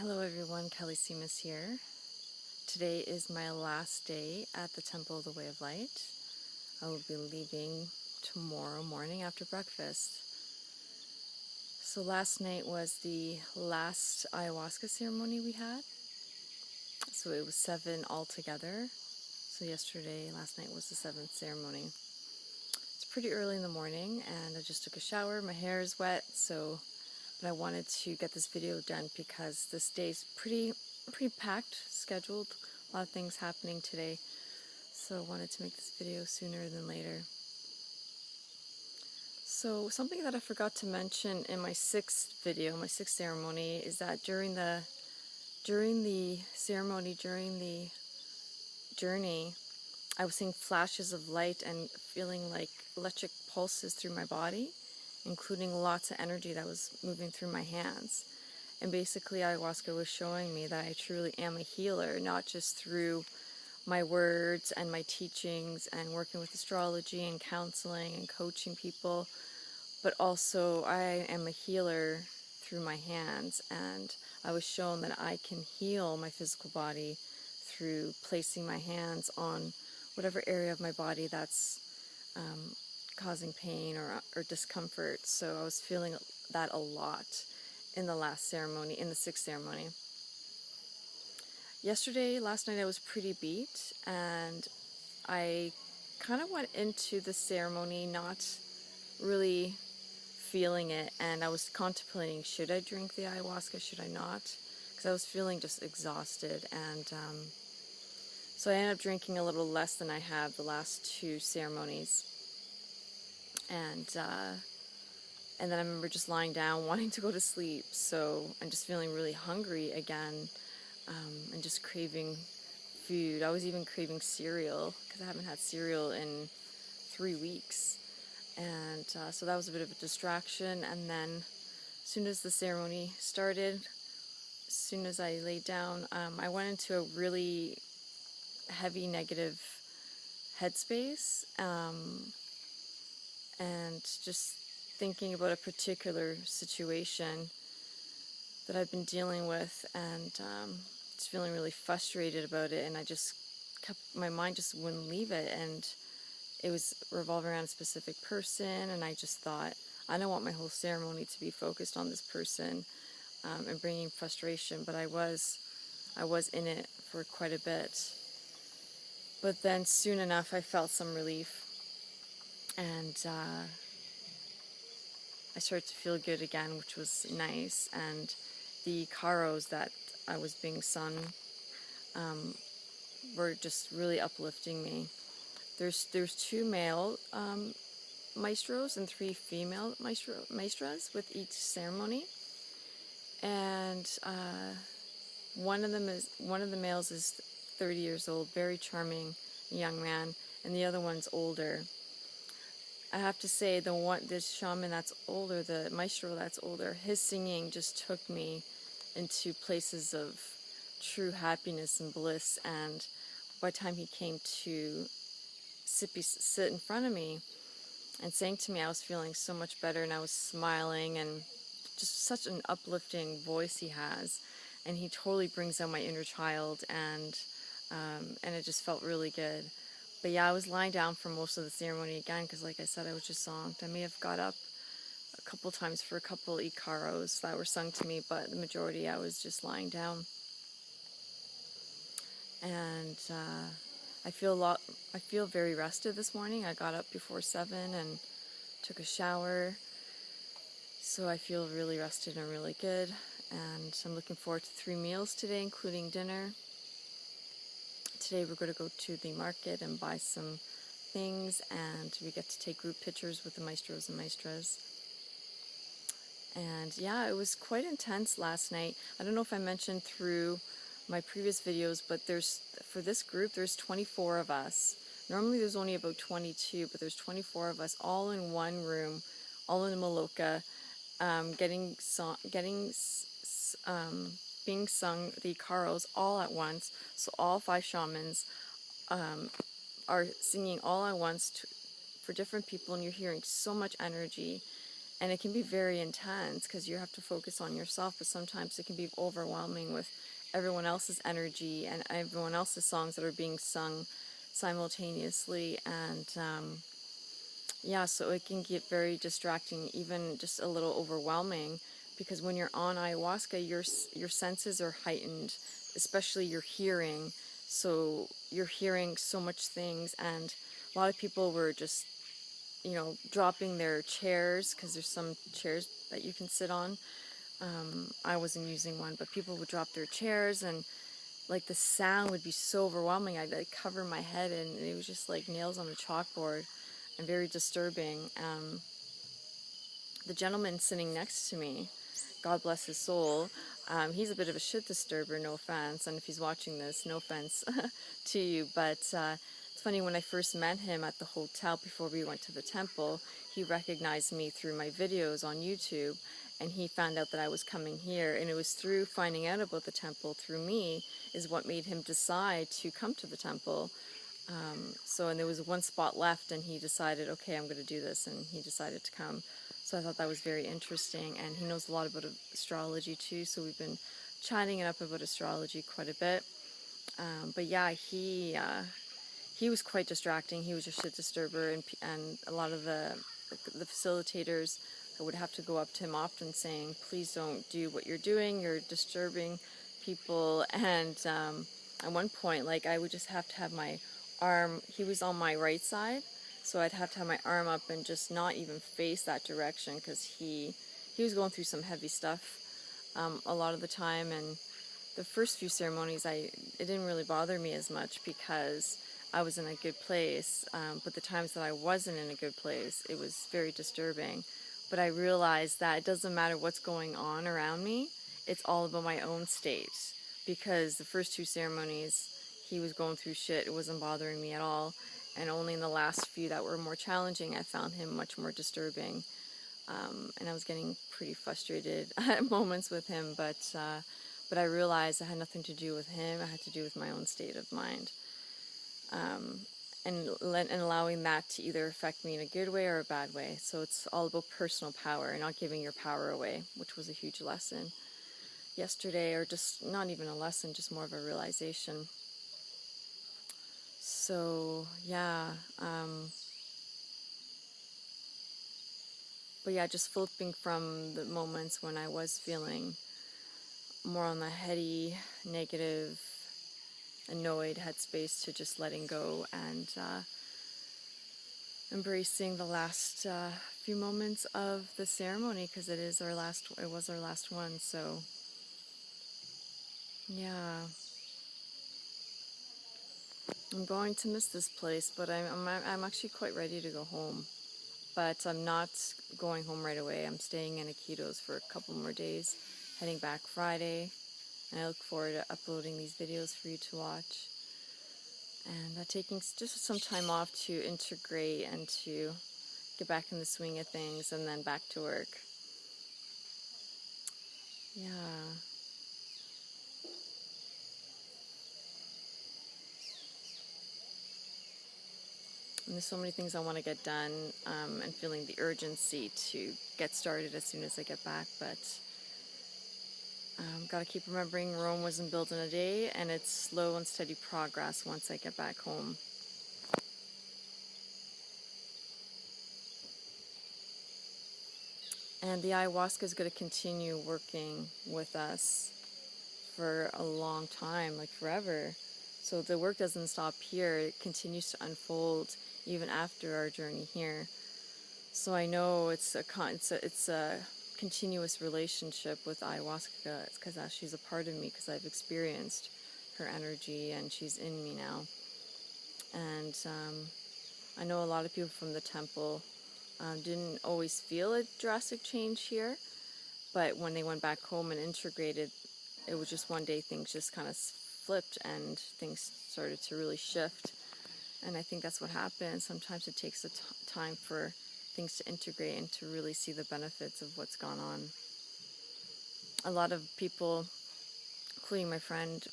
Hello everyone, Kelly Seamus here. Today is my last day at the Temple of the Way of Light. I will be leaving tomorrow morning after breakfast. So last night was the last Ayahuasca ceremony we had. So it was 7 altogether. So last night was the 7th ceremony. It's pretty early in the morning and I just took a shower. My hair is wet, but I wanted to get this video done because this day's pretty packed, scheduled, a lot of things happening today, so I wanted to make this video sooner than later. So something that I forgot to mention in my sixth ceremony, is that during the ceremony, during the journey, I was seeing flashes of light and feeling like electric pulses through my body, including lots of energy that was moving through my hands. And basically ayahuasca was showing me that I truly am a healer, not just through my words and my teachings and working with astrology and counseling and coaching people, but also I am a healer through my hands. And I was shown that I can heal my physical body through placing my hands on whatever area of my body that's causing pain or discomfort. So I was feeling that a lot in the last ceremony, in the sixth ceremony. Last night I was pretty beat, and I kind of went into the ceremony not really feeling it, and I was contemplating, should I drink the ayahuasca, should I not? Because I was feeling just exhausted, and so I ended up drinking a little less than I had the last 2 ceremonies. And then I remember just lying down, wanting to go to sleep, and just feeling really hungry again, and just craving food. I was even craving cereal, because I haven't had cereal in 3 weeks. And so that was a bit of a distraction. And then as soon as the ceremony started, as soon as I laid down, I went into a really heavy negative headspace, and just thinking about a particular situation that I've been dealing with, and just feeling really frustrated about it, and my mind just wouldn't leave it, and it was revolving around a specific person, and I just thought, I don't want my whole ceremony to be focused on this person, and bringing frustration, but I was in it for quite a bit. But then soon enough I felt some relief, and I started to feel good again, which was nice. And the caros that I was being sung were just really uplifting me. There's 2 male maestros and 3 female maestras with each ceremony, and one of the males is 30 years old, very charming young man, and the other one's older. I have to say, this shaman that's older, the maestro that's older, his singing just took me into places of true happiness and bliss. And by the time he came to sit in front of me and sang to me, I was feeling so much better, and I was smiling, and just such an uplifting voice he has, and he totally brings out my inner child, and it just felt really good. But yeah, I was lying down for most of the ceremony again, because like I said, I was just zonked. I may have got up a couple times for a couple Icaros that were sung to me, but the majority I was just lying down. And I feel very rested this morning. I got up before 7 and took a shower, so I feel really rested and really good. And I'm looking forward to 3 meals today, including dinner. Today we're going to go to the market and buy some things, and we get to take group pictures with the maestros and maestras. And yeah, it was quite intense last night. I don't know if I mentioned through my previous videos, but for this group there's 24 of us. Normally there's only about 22, but there's 24 of us all in one room, all in Maloka, being sung the caros all at once. So all 5 shamans are singing all at once for different people, and you're hearing so much energy, And it can be very intense because you have to focus on yourself, but sometimes it can be overwhelming with everyone else's energy and everyone else's songs that are being sung simultaneously. And yeah, so it can get very distracting, even just a little overwhelming, because when you're on ayahuasca, your senses are heightened, especially your hearing. So you're hearing so much things, and a lot of people were just, dropping their chairs, because there's some chairs that you can sit on. I wasn't using one, but people would drop their chairs, and like the sound would be so overwhelming. I'd like cover my head, and it was just like nails on a chalkboard, and very disturbing. The gentleman sitting next to me, God bless his soul, he's a bit of a shit disturber, no offense, and if he's watching this, no offense to you, but it's funny, when I first met him at the hotel before we went to the temple, he recognized me through my videos on YouTube, and he found out that I was coming here, and it was through finding out about the temple through me is what made him decide to come to the temple. And there was one spot left, and he decided, okay, I'm going to do this, and he decided to come. So I thought that was very interesting, and he knows a lot about astrology too, so we've been chatting it up about astrology quite a bit. But yeah, he was quite distracting. He was a shit disturber, and a lot of the facilitators would have to go up to him often saying, please don't do what you're doing, you're disturbing people. And at one point, like, I would just have to have my arm, he was on my right side, so I'd have to have my arm up and just not even face that direction, because he was going through some heavy stuff a lot of the time. And the first few ceremonies, it didn't really bother me as much because I was in a good place, but the times that I wasn't in a good place, it was very disturbing. But I realized that it doesn't matter what's going on around me, it's all about my own state, because the first two ceremonies, he was going through shit, it wasn't bothering me at all, and only in the last few that were more challenging, I found him much more disturbing, and I was getting pretty frustrated at moments with him, but I realized it had nothing to do with him, it had to do with my own state of mind. And allowing that to either affect me in a good way or a bad way. So it's all about personal power and not giving your power away, which was a huge lesson yesterday, or just not even a lesson, just more of a realization. So yeah, but yeah, just flipping from the moments when I was feeling more on the heady, negative, annoyed headspace to just letting go and embracing the last few moments of the ceremony, because it was our last one. So yeah, I'm going to miss this place, but I'm actually quite ready to go home. But I'm not going home right away. I'm staying in Iquitos for a couple more days, heading back Friday, and I look forward to uploading these videos for you to watch. And taking just some time off to integrate and to get back in the swing of things, and then back to work. Yeah. And there's so many things I want to get done, and feeling the urgency to get started as soon as I get back, but got to keep remembering Rome wasn't built in a day, and it's slow and steady progress once I get back home. And the ayahuasca is going to continue working with us for a long time, like forever. So the work doesn't stop here. It continues to unfold even after our journey here. So I know it's a continuous relationship with ayahuasca, because she's a part of me, because I've experienced her energy and she's in me now. And I know a lot of people from the temple didn't always feel a drastic change here, but when they went back home and integrated, it was just one day things just kind of flipped and things started to really shift. And I think that's what happens. Sometimes it takes time for things to integrate and to really see the benefits of what's gone on. A lot of people, including my friend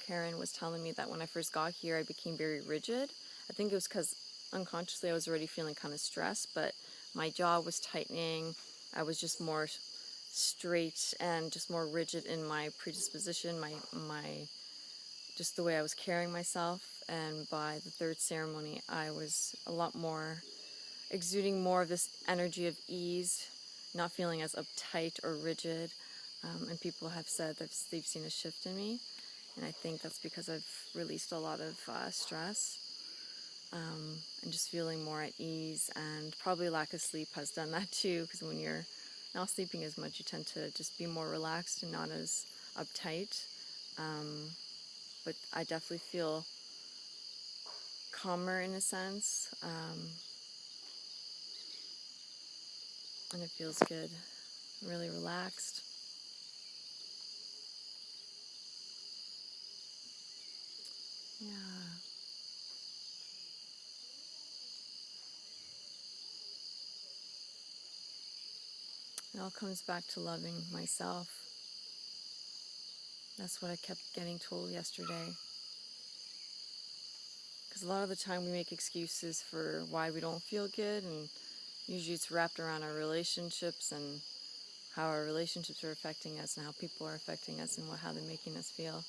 Karen, was telling me that when I first got here, I became very rigid. I think it was because unconsciously I was already feeling kind of stressed, but my jaw was tightening. I was just more straight and just more rigid in my predisposition, my just the way I was carrying myself. And by the third ceremony, I was a lot more exuding more of this energy of ease, not feeling as uptight or rigid. And people have said that they've seen a shift in me. And I think that's because I've released a lot of stress, and just feeling more at ease. And probably lack of sleep has done that too, because when you're not sleeping as much, you tend to just be more relaxed and not as uptight. But I definitely feel calmer in a sense, and it feels good. I'm really relaxed. Yeah. It all comes back to loving myself. That's what I kept getting told yesterday. Because a lot of the time we make excuses for why we don't feel good, and usually it's wrapped around our relationships and how our relationships are affecting us and how people are affecting us and how they're making us feel.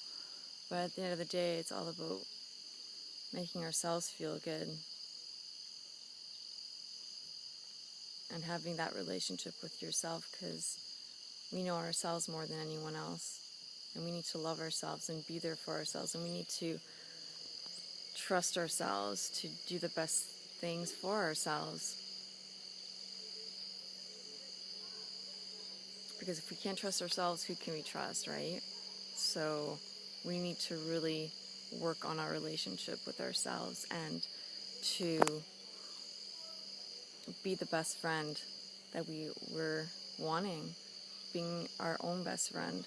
But at the end of the day, it's all about making ourselves feel good and having that relationship with yourself, because we know ourselves more than anyone else. And we need to love ourselves and be there for ourselves. And we need to trust ourselves to do the best things for ourselves. Because if we can't trust ourselves, who can we trust, right? So we need to really work on our relationship with ourselves and to be the best friend that we were wanting, being our own best friend.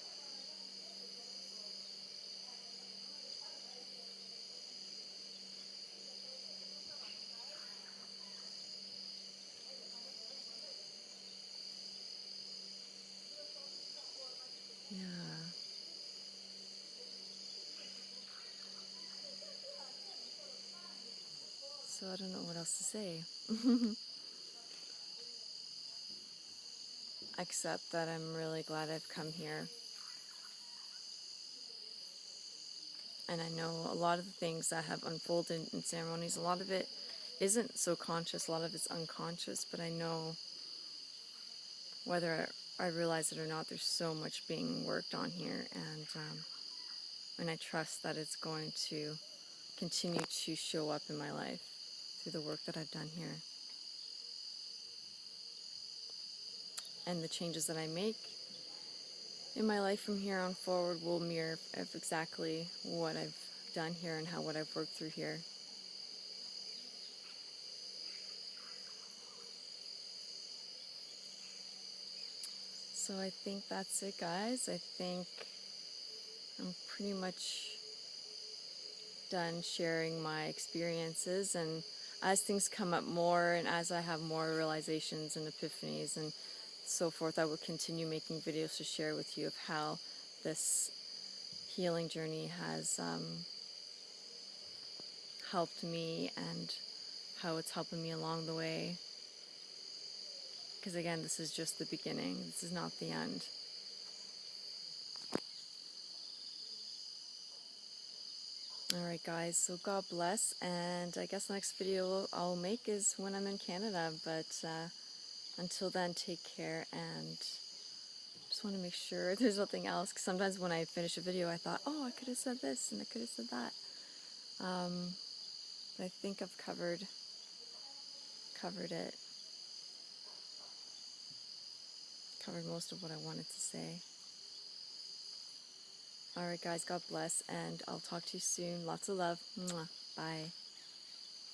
Yeah. So I don't know what else to say. Except that I'm really glad I've come here. And I know a lot of the things that have unfolded in ceremonies, a lot of it isn't so conscious, a lot of it's unconscious, but I know whether I realize it or not, there's so much being worked on here, and I trust that it's going to continue to show up in my life through the work that I've done here. And the changes that I make in my life from here on forward will mirror exactly what I've done here and what I've worked through here. So I think that's it, guys. I think I'm pretty much done sharing my experiences, and as things come up more and as I have more realizations and epiphanies and so forth, I will continue making videos to share with you of how this healing journey has helped me and how it's helping me along the way. Because again, this is just the beginning. This is not the end. Alright guys, so God bless, and I guess the next video I'll make is when I'm in Canada, but until then, take care, and just want to make sure there's nothing else, because sometimes when I finish a video I thought, oh, I could have said this and I could have said that, but I think I've covered it, covered most of what I wanted to say. Alright guys, God bless, and I'll talk to you soon. Lots of love. Mwah. Bye.